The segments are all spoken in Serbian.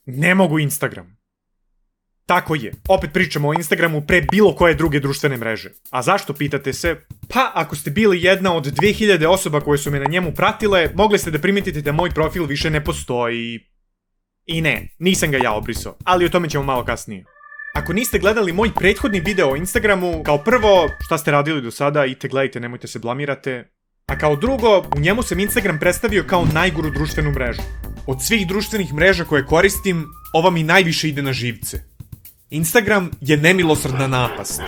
Ne mogu Instagram. Tako je, opet pričamo o Instagramu pre bilo koje druge društvene mreže. A zašto, pitate se? Pa, ako ste bili jedna od 2000 osoba koje su me na njemu pratile, mogli ste da primetite da moj profil više ne postoji. I ne, nisam ga ja obrisao, ali o tome ćemo malo kasnije. Ako niste gledali moj prethodni video o Instagramu, kao prvo, šta ste radili do sada, idite gledajte, nemojte se blamirate. A kao drugo, u njemu sam Instagram predstavio kao najgoru društvenu mrežu. Od svih društvenih mreža koje koristim, ova mi najviše ide na živce. Instagram je nemilosrdna napast.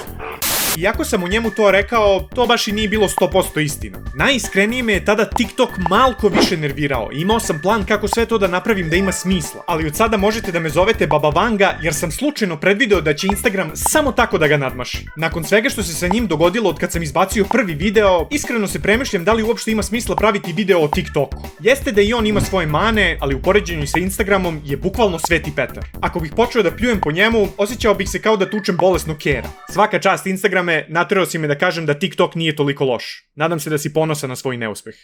Iako sam u njemu to rekao, to baš i nije bilo 100% istina. Najiskrenije me je tada TikTok malko više nervirao. Imao sam plan kako sve to da napravim da ima smisla. Ali od sada možete da me zovete Baba Vanga, jer sam slučajno predvideo da će Instagram samo tako da ga nadmaši. Nakon svega što se sa njim dogodilo od kad sam izbacio prvi video, iskreno se premišljam da li uopšte ima smisla praviti video o TikToku. Jeste da i on ima svoje mane, ali u poređenju sa Instagramom je bukvalno Sveti Petar. Ako bih počeo da pljujem po njemu, osjećao bih se kao da tučem bolesnog kera. Svaka čast Instagrame, naterao si me da kažem da TikTok nije toliko loš. Nadam se da si ponosan na svoj neuspeh.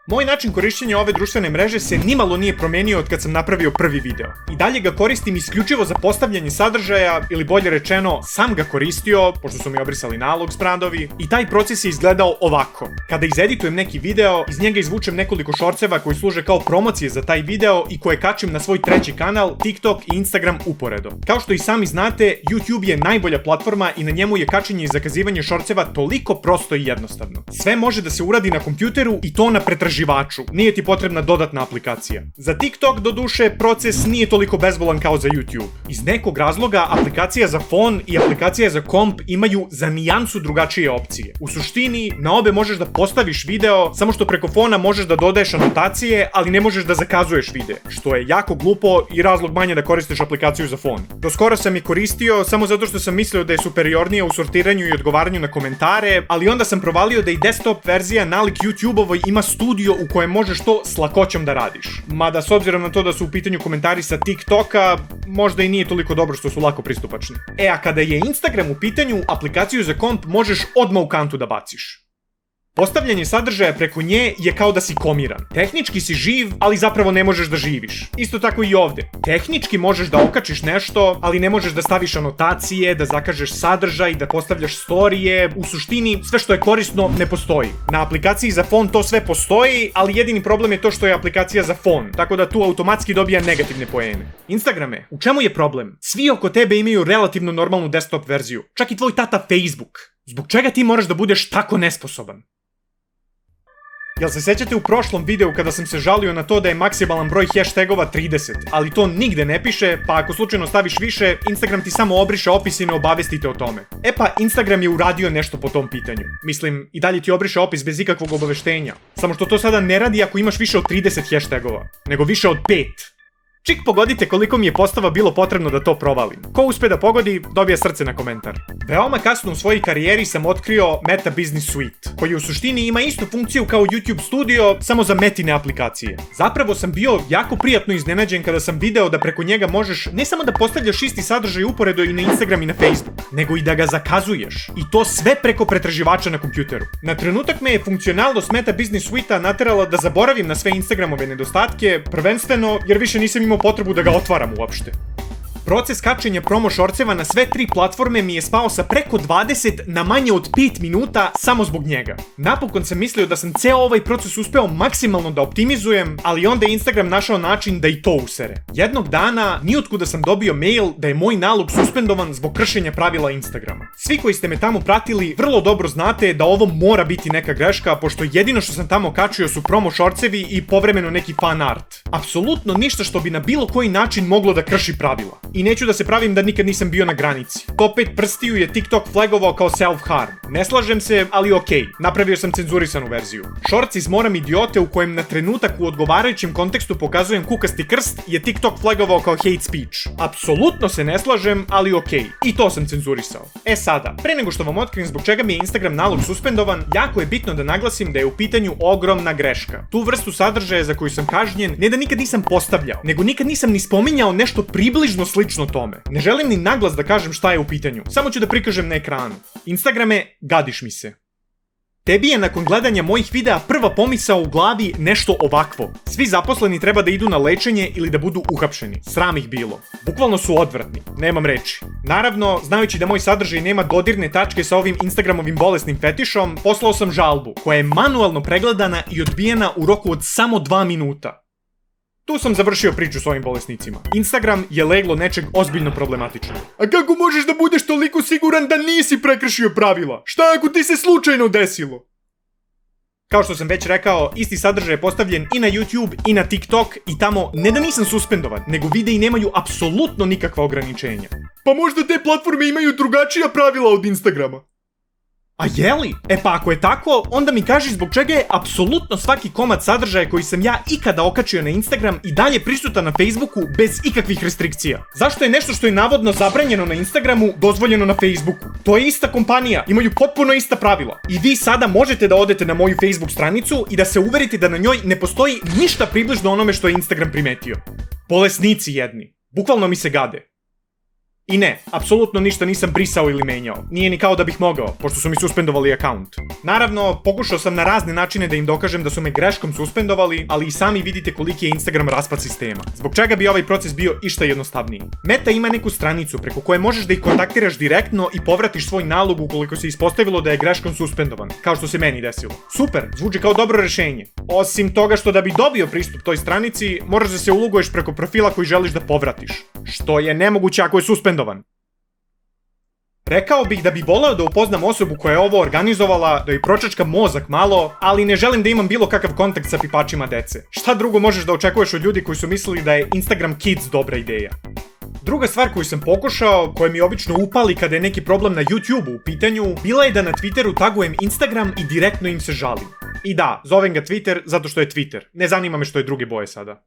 Moj način korišćenja ove društvene mreže se nimalo nije promenio od kad sam napravio prvi video. I dalje ga koristim isključivo za postavljanje sadržaja, ili bolje rečeno, sam ga koristio, pošto su mi obrisali nalog sprandovi, i taj proces je izgledao ovako. Kada izeditujem neki video, iz njega izvučem nekoliko šorceva koji služe kao promocije za taj video i koje kačim na svoj treći kanal, TikTok i Instagram uporedo. Kao što i sami znate, YouTube je najbolja platforma i na njemu je kačenje i zakazivanje šorceva toliko prosto i jednostavno. Sve može da se uradi na kompjuteru i to na pretraživaču. Nije ti potrebna dodatna aplikacija. Za TikTok, doduše, proces nije toliko bezbolan kao za YouTube. Iz nekog razloga, aplikacija za fon i aplikacija za komp imaju za nijansu drugačije opcije. U suštini, na obe možeš da postaviš video, samo što preko fona možeš da dodaješ anotacije, ali ne možeš da zakazuješ video, što je jako glupo i razlog manje da koristiš aplikaciju za fon. Do skoro sam je koristio samo zato što sam mislio da je superiornija u sortiranju i odgovaranju na komentare, ali onda sam provalio da i desktop verzija nalik YouTube-ovoj ima studio u kojem možeš to s lakoćom da radiš. Mada s obzirom na to da su u pitanju komentari sa TikToka, možda i nije toliko dobro što su lako pristupačni. A kada je Instagram u pitanju, aplikaciju za komp možeš odmah u kantu da baciš. Postavljanje sadržaja preko nje je kao da si komiran. Tehnički si živ, ali zapravo ne možeš da živiš. Isto tako i ovde. Tehnički možeš da okačiš nešto, ali ne možeš da staviš anotacije, da zakažeš sadržaj, da postavljaš storije. U suštini, sve što je korisno ne postoji. Na aplikaciji za fon to sve postoji, ali jedini problem je to što je aplikacija za fon, tako da tu automatski dobija negativne poene. Instagrame, u čemu je problem? Svi oko tebe imaju relativno normalnu desktop verziju. Čak i tvoj tata Facebook. Zbog čega ti moraš da budeš tako nesposoban? Jel se sećate u prošlom videu kada sam se žalio na to da je maksimalan broj hashtagova 30, ali to nigde ne piše, pa ako slučajno staviš više, Instagram ti samo obriše opis i ne obavestite o tome. E pa, Instagram je uradio nešto po tom pitanju. Mislim, i dalje ti obriše opis bez ikakvog obaveštenja. Samo što to sada ne radi ako imaš više od 30 hashtagova, nego više od 5. Čik pogodite koliko mi je postava bilo potrebno da to provalim. Ko uspe da pogodi, dobija srce na komentar. Veoma kasno u svojoj karijeri sam otkrio Meta Business Suite, koji u suštini ima istu funkciju kao YouTube Studio, samo za Metine aplikacije. Zapravo sam bio jako prijatno iznenađen kada sam video da preko njega možeš ne samo da postavljaš isti sadržaj uporedo i na Instagram i na Facebook, nego i da ga zakazuješ. I to sve preko pretraživača na kompjuteru. Na trenutak me je funkcionalnost Meta Business Suite-a naterala da zaboravim na sve Instagramove nedostatke, prvenstveno jer više nisam imao potrebu da ga otvaram uopšte. Proces kačenja promo šorceva na sve 3 platforme mi je spao sa preko 20 na manje od 5 minuta samo zbog njega. Napokon sam mislio da sam ceo ovaj proces uspeo maksimalno da optimizujem, ali onda je Instagram našao način da i to usere. Jednog dana, nijotkuda sam dobio mail da je moj nalog suspendovan zbog kršenja pravila Instagrama. Svi koji ste me tamo pratili vrlo dobro znate da ovo mora biti neka greška, pošto jedino što sam tamo kačio su promo šorcevi i povremeno neki fan art. Apsolutno ništa što bi na bilo koji način moglo da krši pravila. I neću da se pravim da nikad nisam bio na granici. Top 5 prstiju je TikTok flagovao kao self-harm. Ne slažem se, ali okej. Napravio sam cenzurisanu verziju. Shorts iz Moram idiote u kojem na trenutak u odgovarajućem kontekstu pokazujem kukasti krst je TikTok flagovao kao hate speech. Apsolutno se ne slažem, ali okej. I to sam cenzurisao. E sada, pre nego što vam otkrijem zbog čega mi je Instagram nalog suspendovan, jako je bitno da naglasim da je u pitanju ogromna greška. Tu vrstu sadržaja za koju sam kažnjen, ne da nikad nisam postavljao, nego nikad nisam ni spominjao nešto približno slično tome. Ne želim ni naglas da kažem šta je u pitanju, samo ću da prikažem na ekranu. Instagrame, gadiš mi se. Tebi je nakon gledanja mojih videa prva pomisao u glavi nešto ovakvo. Svi zaposleni treba da idu na lečenje ili da budu uhapšeni. Sram ih bilo. Bukvalno su odvratni. Nemam reči. Naravno, znajući da moj sadržaj nema dodirne tačke sa ovim Instagramovim bolesnim fetišom, poslao sam žalbu, koja je manualno pregledana i odbijena u roku od samo 2 minuta. Tu sam završio priču s ovim bolesnicima. Instagram je leglo nečeg ozbiljno problematičnog. A kako možeš da budeš toliko siguran da nisi prekršio pravila? Šta ako ti se slučajno desilo? Kao što sam već rekao, isti sadržaj je postavljen i na YouTube i na TikTok i tamo ne da nisam suspendovan, nego videi nemaju apsolutno nikakva ograničenja. Pa možda te platforme imaju drugačija pravila od Instagrama. A jeli? Pa ako je tako, onda mi kaži zbog čega je apsolutno svaki komad sadržaja koji sam ja ikada okačio na Instagram i dalje prisutan na Facebooku bez ikakvih restrikcija. Zašto je nešto što je navodno zabranjeno na Instagramu dozvoljeno na Facebooku? To je ista kompanija, imaju potpuno ista pravila. I vi sada možete da odete na moju Facebook stranicu i da se uverite da na njoj ne postoji ništa približno onome što je Instagram primetio. Bolesnici jedni. Bukvalno mi se gade. I ne, apsolutno ništa nisam brisao ili menjao. Nije ni kao da bih mogao, pošto su mi suspendovali akaunt. Naravno, pokušao sam na razne načine da im dokažem da su me greškom suspendovali, ali i sami vidite koliki je Instagram raspad sistema. Zbog čega bi ovaj proces bio išta jednostavniji. Meta ima neku stranicu preko koje možeš da ih kontaktiraš direktno i povratiš svoj nalog ukoliko se ispostavilo da je greškom suspendovan, kao što se meni desilo. Super, zvuči kao dobro rešenje. Osim toga što da bi dobio pristup toj stranici, moraš da se uloguješ preko profila koji želiš da povratiš. Što je nemoguće ako je suspendovan. Rekao bih da bi voleo da upoznam osobu koja je ovo organizovala, da joj pročačkam mozak malo, ali ne želim da imam bilo kakav kontakt sa pipačima dece. Šta drugo možeš da očekuješ od ljudi koji su mislili da je Instagram Kids dobra ideja? Druga stvar koju sam pokušao, koja mi obično upali kada je neki problem na YouTube-u u pitanju, bila je da na Twitteru tagujem Instagram i direktno im se žalim. I da, zovem ga Twitter zato što je Twitter. Ne zanima me što je druge boje sada.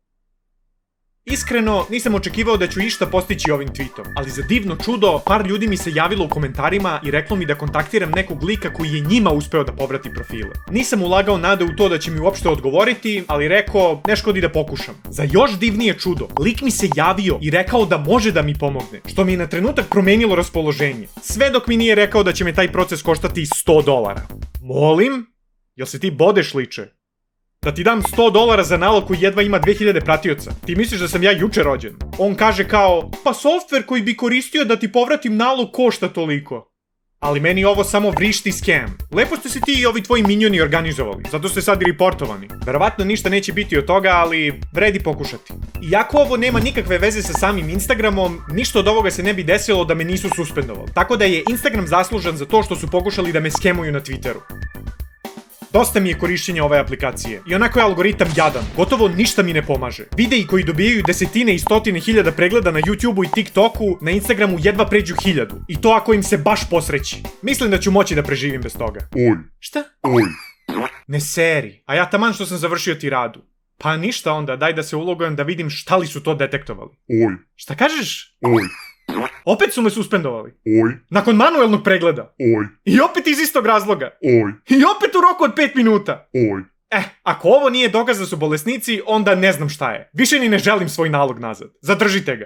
Iskreno, nisam očekivao da ću išta postići ovim tweetom, ali za divno čudo, par ljudi mi se javilo u komentarima i reklo mi da kontaktiram nekog lika koji je njima uspeo da povrati profile. Nisam ulagao nade u to da će mi uopšte odgovoriti, ali rekao, ne škodi da pokušam. Za još divnije čudo, lik mi se javio i rekao da može da mi pomogne, što mi je na trenutak promenilo raspoloženje. Sve dok mi nije rekao da će me taj proces koštati $100. Molim? Jel se ti bodeš, liče? Da ti dam $100 za nalog koji jedva ima 2000 pratioca. Ti misliš da sam ja juče rođen? On kaže kao, pa softver koji bi koristio da ti povratim nalog košta toliko. Ali meni ovo samo vrišti scam. Lepo ste se ti i ovi tvoji minjoni organizovali, zato ste sad i reportovani. Verovatno ništa neće biti od toga, ali vredi pokušati. Iako ovo nema nikakve veze sa samim Instagramom, ništa od ovoga se ne bi desilo da me nisu suspendovali. Tako da je Instagram zaslužan za to što su pokušali da me skemuju na Twitteru. Dosta mi je korišćenja ove aplikacije. I onako je algoritam jadan. Gotovo ništa mi ne pomaže. Videi koji dobijaju desetine i stotine hiljada pregleda na YouTubeu i TikToku, na Instagramu jedva pređu 1000. I to ako im se baš posreći. Mislim da ću moći da preživim bez toga. Oj. Šta? Oj. Ne seri. A ja taman što sam završio tiradu. Pa ništa onda, daj da se ulogujem da vidim šta li su to detektovali. Oj. Šta kažeš? Oj. Opet su me suspendovali. Oj. Nakon manuelnog pregleda. Oj. I opet iz istog razloga. Oj. I opet u roku od 5 minuta. Oj. Ako ovo nije dokaz da su bolesnici, onda ne znam šta je. Više ni ne želim svoj nalog nazad. Zadržite ga.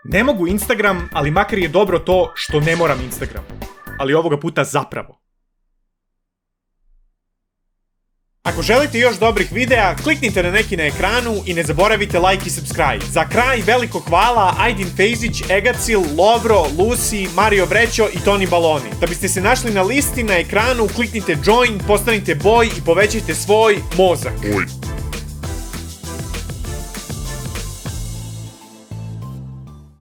Ne mogu Instagram, ali makar je dobro to što ne moram Instagram. Ali ovoga puta zapravo. Ako želite još dobrih videa, kliknite na neki na ekranu i ne zaboravite like i subscribe. Za kraj veliko hvala Ajdin Fejzić, Egacil, Lovro, Lucy, Mario Vrećo i Toni Baloni. Da biste se našli na listi na ekranu, kliknite join, postanite boj i povećajte svoj mozak. Oj.